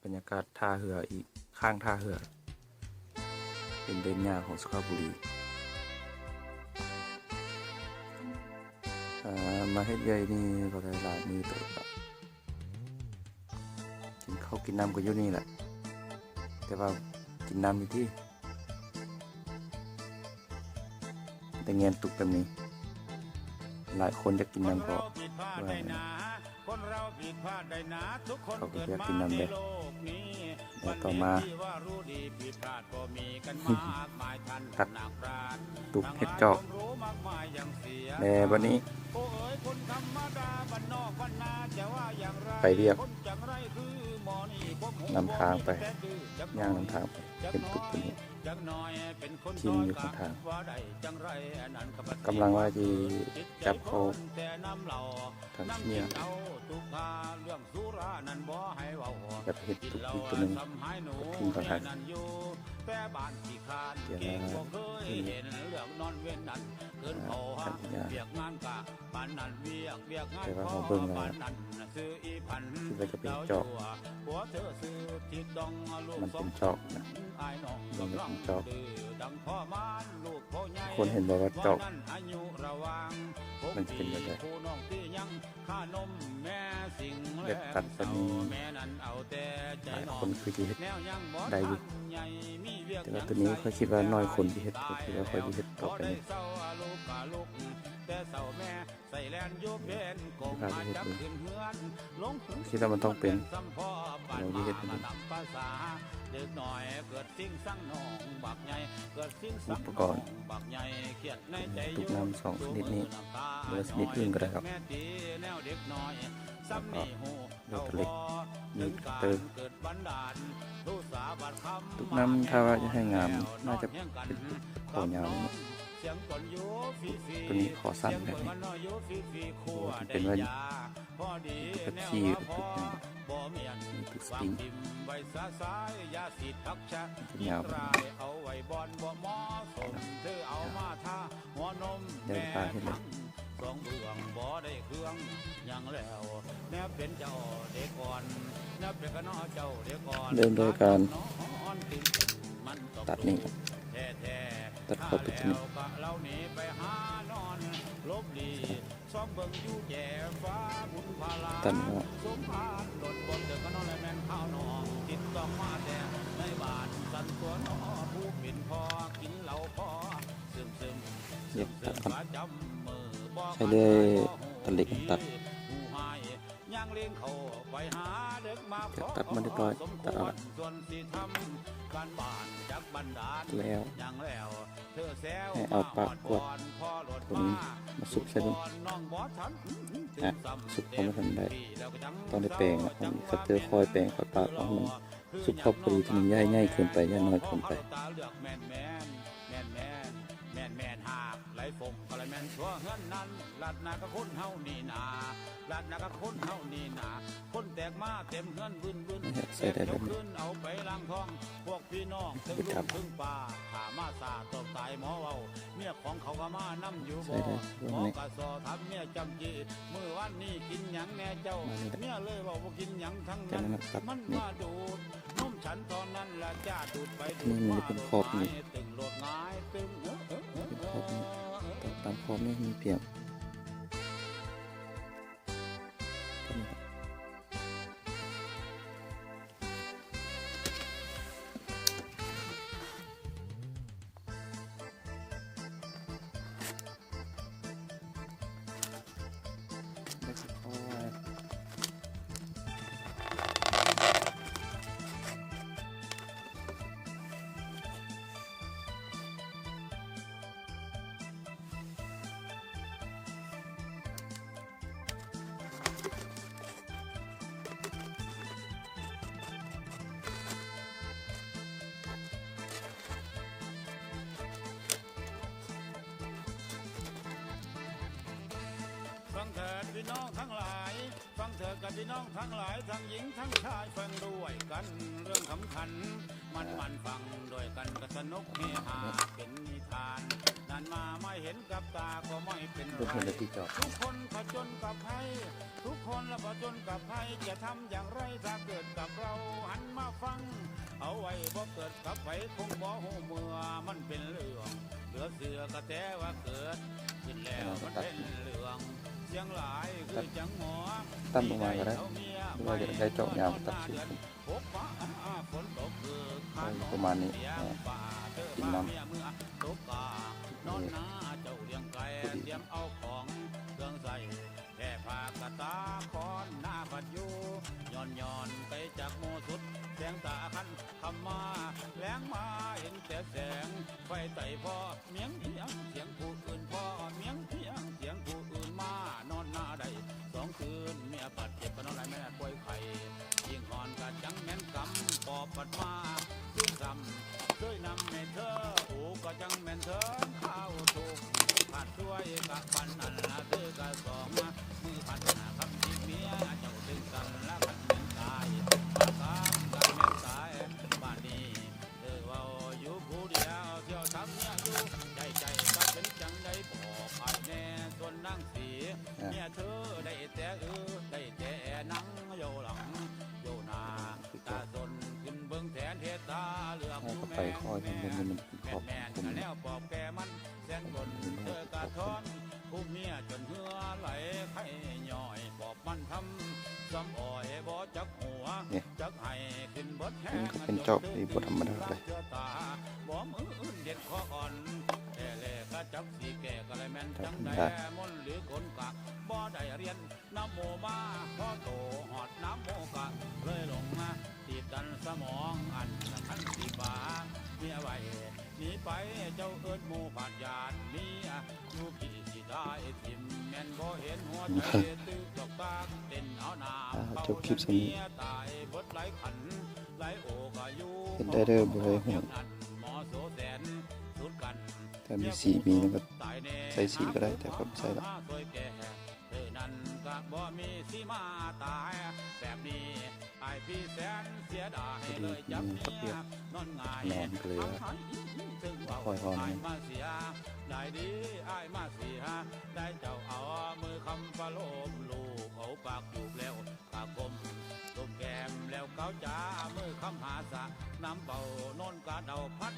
บรรยากาศท่าเรืออีกข้างท่าเรือเป็นเดินหญ้าของสุขบุรีมาเฮ็ดใหญ่นี่ก็ได้หลายมือเติบครับกินข้าวกินน้ำก็อยู่นี่แหละแต่ว่ากินน้ำอยู่ที่แต่เงียนตุกแบบนี้หลายคนจะกินน้ำก็ว่าเขาก็อยากกินน้ำเด็ดแล้วต่อมาตัดตุกเห็ดจอกแต่วันนี้ไปเรียกนำทางไปย่างนำทางไปเป็นตุกตัวนี้ทีมอยู่ข้างทางกำลังว่าที่จับเขาทางเชี่ยแบบเห็ดตุกอีกตัวหนึ่งทีมข้างทางเดี๋ยวที่สัญญาแต่ว่าเขาเบิ่งแล้วคิดว่าจะเป็นจอกมันเป็นจอกนะมันเป็นจอกคนเห็นบอกว่าจอกมันจะเป็นแบบไหนแบบตัดสนีหลายคนคือที่เห็ดได้อยู่แต่ว่าตัวนี้เขาคิดว่าน้อยคนที่เห็ดเขาคิดว่าค่อยที่เห็ดต่อไปนี้คิดว่ามันต้องเป็นเราที่เห็ดมันอุปกรณ์ตุกน้ำ2ชนิดนี้หรือชนิดอื่นก็ได้ครับแล้วก็โดดเล็กมีกระเตอร์ตุกน้ำถ้าว่าจะให้งามน่าจะเป็นคอยาวตัวนี้ขอสั้นแบบนี้เป็นว่าตุกขี้ตุกตุกสปริงยาวเดินปลาให้เลยเริ่มโดยการตัดนี่ตัดขอบตุกนี้ตัดว่าเย็บตัดก่อนใช้ได้ตะเล็กตัดจะตัดมาเรียบร้อยตัดเอาแล้วให้เอาปากกวดตรงนี้มาสุกใช่ไหมสุกเขาไม่ทำได้ต้องได้แปลงนะผมคัตเตอร์คอยแปลงคอยปากของมันสุกเข้าพอดีทีนี้ย่ายง่ายเกินไปย่ายน้อยเกินไปฟงอะไรแม่นชัวเฮือนนั้นลัดนาก็คนเฮานี่นาลัดนาก็คนเฮานี่นาคนแตกมาเต็มเฮือนบึ้นบึ้นใส่ได้แล้วขึ้นเอาไปล้างท้องพวกพี่น้องถึงลูกถึงป่าขามาซาตบตายหมอเว้าเมียของเขาก็มานั่อยู่บ่หมอกะสอทำเมียจำจีมื้อวันนี้กินหยังแน่เจ้าเมียเลยว่าบ่กินหยังทั้งนั้นมันมาดูดนมฉันตอนนั้นละจ้าดูดไปดูดมาตึงโลดง่ายตึงตามพร้อมนี่มีเพียงฟังเถิดพี่น้องทั้งหลายฟังเถิดกับพี่น้องทั้งหลายทั้งหญิงทั้งชายฟังด้วยกันเรื่องสำคัญมันฟังด้วยกันก็สนุกเฮฮาเป็นนิทานนานมาไม่เห็นกับตาก็ไม่เป็นไรทุกคนผจญกับภัยทุกคนละผจญกับภัยจะทำอย่างไรถ้าเกิดกับเราหันมา ฟังเอาไว้บ่เกิดกับไผคงบ่ฮู้เมื่อมันเป็นเรื่องเหลือเสือกระแตว่าเกิดขึ้นแล้วมันเป็นเรื่องเสียงหลายคือจังหมอตั้มลงมาก็ได้หรือว่าจะได้เจาะยาวตัดชิ้นประมาณนี้กินน้ำนอนนาเจ้าเลี้ยงไก่เตรียมเอาของเครื่องใส่แค่ผ้ากระตาคอนหน้าบัดอยู่ย้อนไปจากโมสุดแสงตาคันคำมาแรงมาเห็นแต่แสงไฟไต่พ่อเมียงเสียงผู้อื่นพ่อเมียงเสียงผู้อื่นมานอนหน้าใด2 คืนเมียปัดเจ็บก็นอนไหลแม่ป่วยไข้ยิงหอนกะจังแม่นกำปอบปัดมาซึ่งกำเคยนำให้เธอโอ้ก็จังแม่นเธอข้าวถูกผัดช่วยกะปันนั่นละเธอกะสองมือผัดหน้าคำที่เมียเจ้าถึงกันละพันแม่นตายปากกามกันแม่นตายบ้านนี้เธอเว้าอยู่ผู้เดียวเที่ยวทำเนี่ยอยู่ใจก็เป็นจังได้บอกไอ้แน่ส่วนนั่งสีเนี่ยเธอได้แต่ได้แต่นั่งโยหลังโยหน้าตาสนขึ้นเบื้องแทนเทตาเหลือกอยู่แม่แม่แล้วปอบแกมันแสนบนเธอกะท้อนผู้เมียจนเหือไหลไข่ย่อยปอบมันทำซ้ำอ่อยบ่จักหัวจักให้ขึ้นบดแห้งเป็นจอบที่บ่ธรรมดาเลยบ่มืออื่นเด็ดคออ่อนแต่แลก็จับสีแก่ก็เลยแม่นจังได้มนหรือคนกักบ่ได้เรียนน้ำโมมาพอโตหอดน้ำโมกักเลยลงมาตีดันสมองอันขันสีฟ้าเมียไว้หนีไปเจ้าเอิ้นโมผาดยานเมียอยู่พี่สิได้ทิมแม่นบ่เห็นหัวใจตึกดอกตากเต้นเอาน้ำเป่าเมียตายบดไหลขันไหลโอกอายุเป็นได้เด้อบ่เลยหัวแต่มีสีมีนะครับใส่สีก็ได้แต่ก็ไม่ใช่ละนั้นก็บ่มีสีมาตายแบบนี้ไอพี่แสนเสียดายเลยจับเมียนอนง่ายถึงว่าไอมาเสียได้ดีไอมาเสียได้เจ้าเอามือคำปะโลมลูกเอาปากจูบแล้วปากกลมต้มแก้มแล้วเขาจ้ามือคำหาสะน้ำเป่านนกะเดาพัด